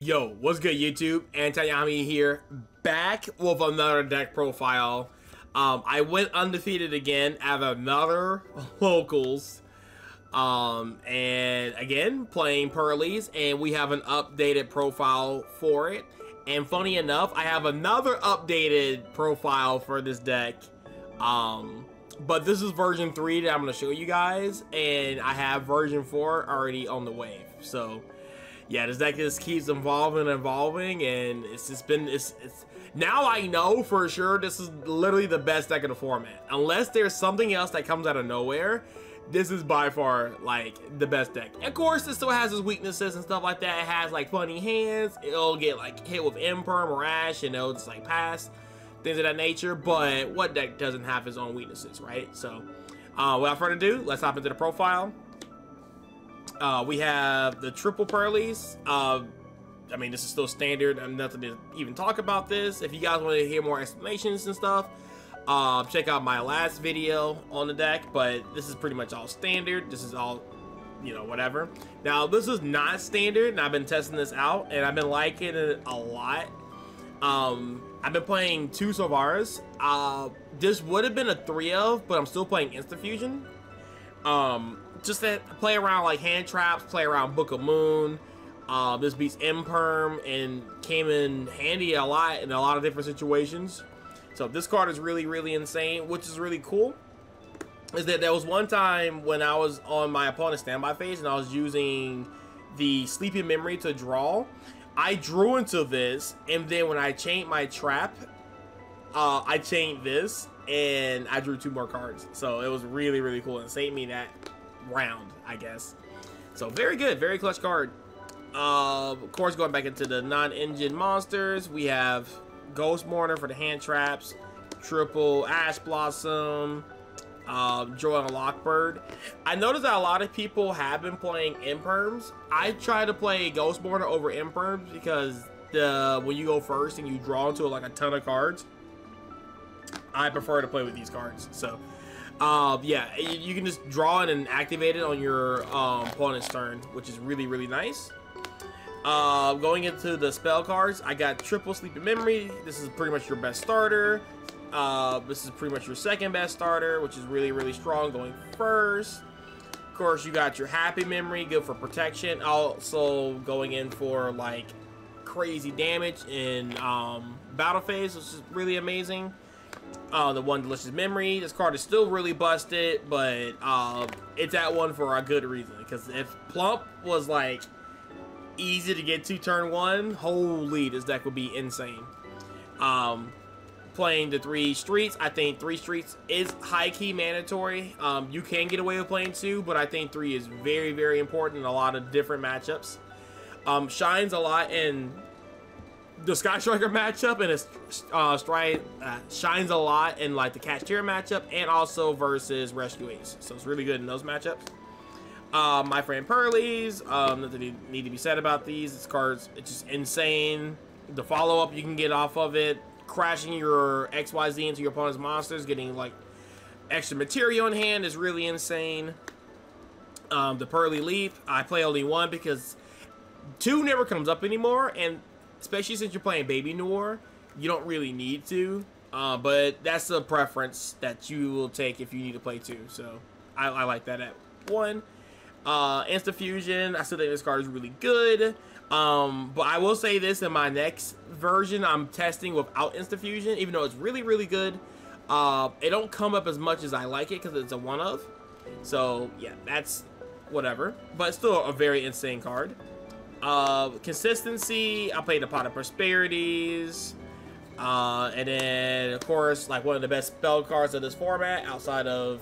Yo, what's good YouTube? Anti-Yami here, back with another deck profile. I went undefeated again at another locals. And again, playing Purrely's, and we have an updated profile for it. And funny enough, I have another updated profile for this deck. But this is version 3 that I'm going to show you guys, and I have version 4 already on the way. So yeah, this deck just keeps evolving, and it's just been, it's now I know for sure this is literally the best deck of the format. Unless there's something else that comes out of nowhere, this is by far like the best deck. Of course, it still has its weaknesses and stuff like that. It has like funny hands. It'll get like hit with Imperm or Ash, and it'll just like pass, things of that nature. But what deck doesn't have its own weaknesses, right? So without further ado, let's hop into the profile. We have the triple Purrely's. I mean, this is still standard. I'm nothing to even talk about this. If you guys want to hear more explanations and stuff, check out my last video on the deck. But this is pretty much all standard. This is all, you know, whatever. Now, this is not standard, and I've been testing this out, and I've been liking it a lot. I've been playing 2 Silvaras. This would have been a 3 of, but I'm still playing Instant Fusion. Just to play around like hand traps, play around Book of Moon. This beats Imperm and came in handy a lot in a lot of different situations. So this card is really insane, which is really cool. Is that there was one time when I was on my opponent's standby phase and I was using the Sleeping Memory to draw. I drew into this, and then when I chained my trap, I chained this, and I drew 2 more cards. So it was really cool, and saved me that round, I guess. So very good, very clutch card. Of course, going back into the non-engine monsters, we have Ghost Mourner for the hand traps, triple Ash Blossom, Joy and Lockbird. I noticed that a lot of people have been playing Imperms. I try to play Ghost Mourner over Imperms because when you go first and you draw into like a ton of cards, I prefer to play with these cards. So yeah, you can just draw it and activate it on your opponent's turn, which is really nice. Going into the spell cards, I got triple Sleeping Memory. This is pretty much your best starter. This is pretty much your second best starter, which is really strong going first. Of course, you got your Happy Memory, good for protection. Also going in for like crazy damage in battle phase, which is really amazing. The One Delicious Memory. This card is still really busted, but it's at 1 for a good reason. Because if Plump was like easy to get to turn 1, holy, this deck would be insane. Playing the 3 streets, I think 3 streets is high-key mandatory. You can get away with playing 2, but I think 3 is very important in a lot of different matchups. Shines a lot in the Sky Striker matchup, and it shines a lot in like the Catch Tier matchup, and also versus Rescue Ace. So it's really good in those matchups. My friend Purrely's, nothing need to be said about these. This card's, it's just insane. The follow-up you can get off of it, crashing your XYZ into your opponent's monsters, getting like extra material in hand is really insane. The Purrely Leaf, I play only 1 because 2 never comes up anymore, and especially since you're playing Baby Noir, you don't really need to. But that's a preference that you will take if you need to play 2. So I like that at 1. Instant Fusion, I still think this card is really good. But I will say this, in my next version, I'm testing without Instant Fusion, even though it's really good. It don't come up as much as I like it because it's a 1-of. So yeah, that's whatever. But it's still a very insane card. Consistency, I played the Pot of Prosperities. And then, of course, like one of the best spell cards of this format, outside of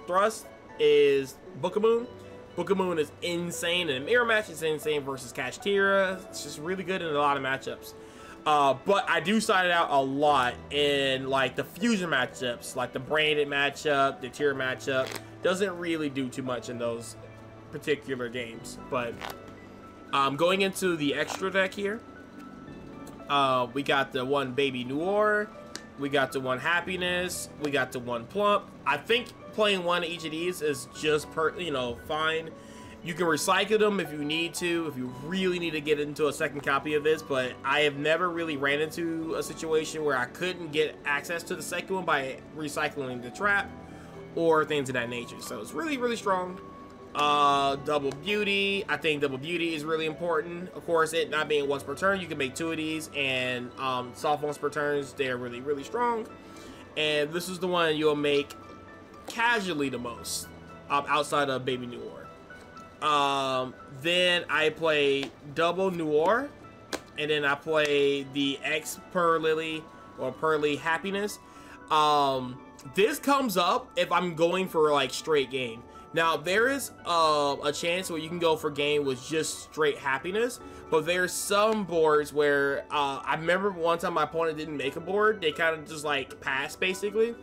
Thrust, is Book of Moon. Book of Moon is insane in a mirror match. It's insane versus Catch Tier. It's just really good in a lot of matchups. But I do side it out a lot in like the fusion matchups, like the branded matchup, the tier matchup. Doesn't really do too much in those particular games. But going into the extra deck here, we got the 1 Baby Noir, we got the 1 Happiness, we got the 1 Plump. I think playing 1 of each of these is just fine. You can recycle them if you need to, if you really need to get into a second copy of this, but I have never really ran into a situation where I couldn't get access to the second one by recycling the trap or things of that nature. So it's really, really strong. Double beauty. I think double beauty is really important. Of course, it not being once per turn, you can make 2 of these, and soft once per turns, they're really, really strong. And this is the one you'll make casually the most, outside of Baby Noir. Then I play double Noir, and then I play the X Purrely or Purrely Happiness. This comes up if I'm going for like straight game. Now there is a chance where you can go for game with just straight happiness, but there's some boards where I remember one time my opponent didn't make a board. They kind of just like passed basically,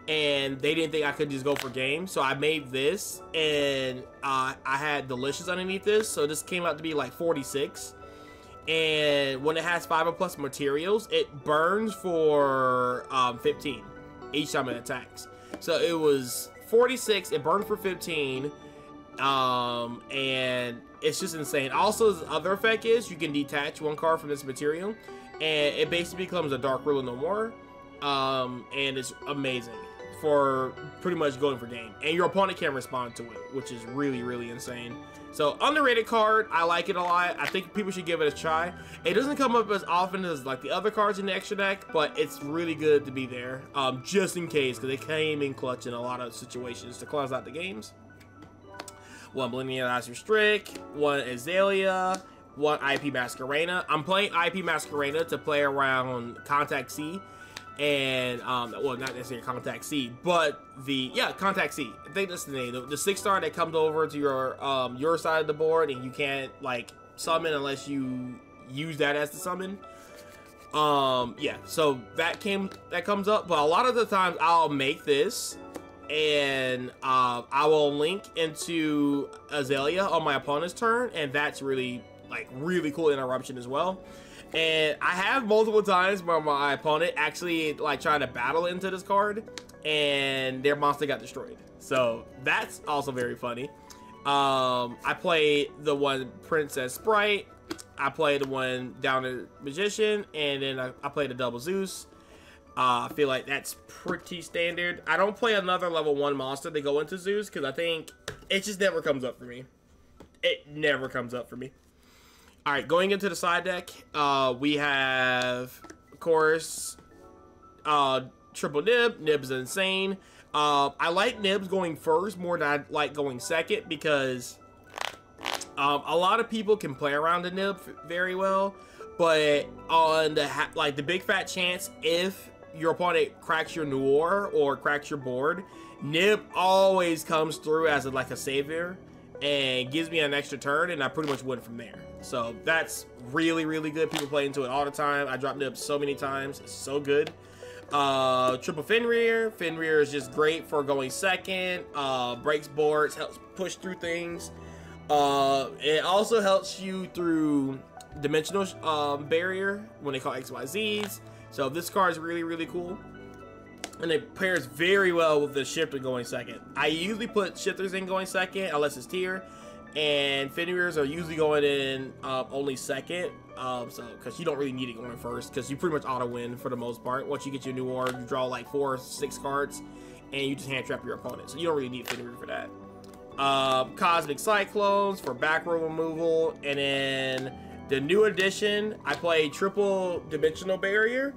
and they didn't think I could just go for game, so I made this, and I had delicious underneath this, so this came out to be like 46. And when it has 5+ materials, it burns for 15 each time it attacks. So it was 46, it burned for 15, and it's just insane. Also, the other effect is you can detach 1 card from this material, and it basically becomes a Dark Ruler no more, and it's amazing for pretty much going for game, and your opponent can respond to it, which is really, really insane. So underrated card, I like it a lot. I think people should give it a try. It doesn't come up as often as like the other cards in the extra deck, but it's really good to be there, just in case, because they came in clutch in a lot of situations to close out the games. 1 Millennialize Restrict, 1 Azalea, 1 IP Masquerena. I'm playing IP Masquerena to play around Contact C. And well, not necessarily Contact C, but the Contact C. I think that's the name. The 6-star that comes over to your side of the board, and you can't like summon unless you use that as the summon. Yeah, so that comes up, but a lot of the times I'll make this, and I will link into Azalea on my opponent's turn, and that's really cool interruption as well. And I have multiple times where my opponent actually like trying to battle into this card, and their monster got destroyed. So that's also very funny. I play the 1 Princess Sprite, I play the 1 Downer Magician, and then I play the double Zeus. I feel like that's pretty standard. I don't play another level 1 monster to go into Zeus because I think it just never comes up for me. It never comes up for me. All right, going into the side deck, we have, of course, triple Nib. Nib's insane. I like Nibs going first more than I like going second because a lot of people can play around the Nib very well, but on the big fat chance if your opponent cracks your Noir or cracks your board, Nib always comes through as a savior and gives me an extra turn, and I pretty much win from there. So that's really, really good. People play into it all the time. I dropped Nib so many times. It's so good. Triple Fenrir. Fenrir is just great for going second. Breaks boards, helps push through things. It also helps you through dimensional barrier when they call XYZs. So this card is really, really cool. And it pairs very well with the shifter going second. I usually put shifters in going second unless it's tier, and Fenrirs are usually going in only second. Because you don't really need it going first, because you pretty much auto win for the most part. Once you get your Noir, you draw like 4 or 6 cards, and you just hand trap your opponent. So you don't really need Fenrir for that. Cosmic Cyclones for back row removal, and then the new edition, I play triple dimensional barrier.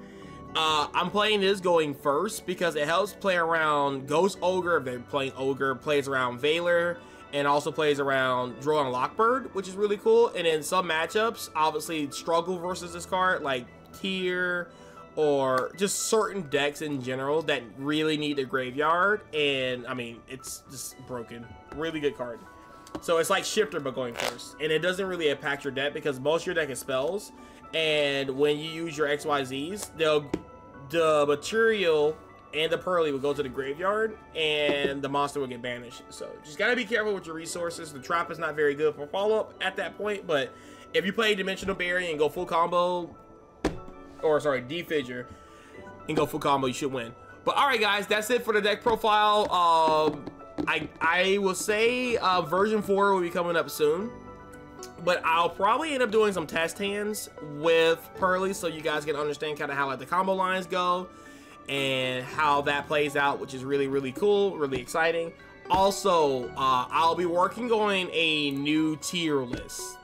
I'm playing this going first because it helps play around Ghost Ogre if they're playing Ogre, plays around Veiler, and also plays around Droll and Lockbird, which is really cool. And in some matchups, obviously struggle versus this card, like Tier, or just certain decks in general that really need a graveyard. And I mean, it's just broken. Really good card. So it's like Shifter, but going first. And it doesn't really impact your deck because most of your deck is spells. And when you use your XYZs, the material and the Purrely will go to the graveyard, and the monster will get banished. So just gotta be careful with your resources. The trap is not very good for follow-up at that point, but if you play Dimensional Barrier and go full combo, or sorry, Defigure, and go full combo, you should win. But alright guys, that's it for the deck profile. I will say version 4 will be coming up soon. But I'll probably end up doing some test hands with Purrely so you guys can understand kind of how like the combo lines go and how that plays out, which is really, really cool, really exciting. Also, I'll be working on a new tier list.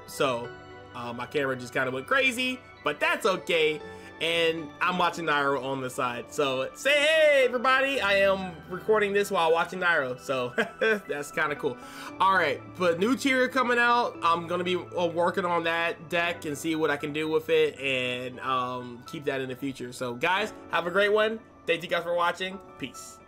So, my camera just kind of went crazy, but that's okay. And I'm watching Nairo on the side. So, say hey, everybody. I am recording this while watching Nairo. So, that's kind of cool. All right, but new tier coming out. I'm going to be working on that deck and see what I can do with it and keep that in the future. So, guys, have a great one. Thank you guys for watching. Peace.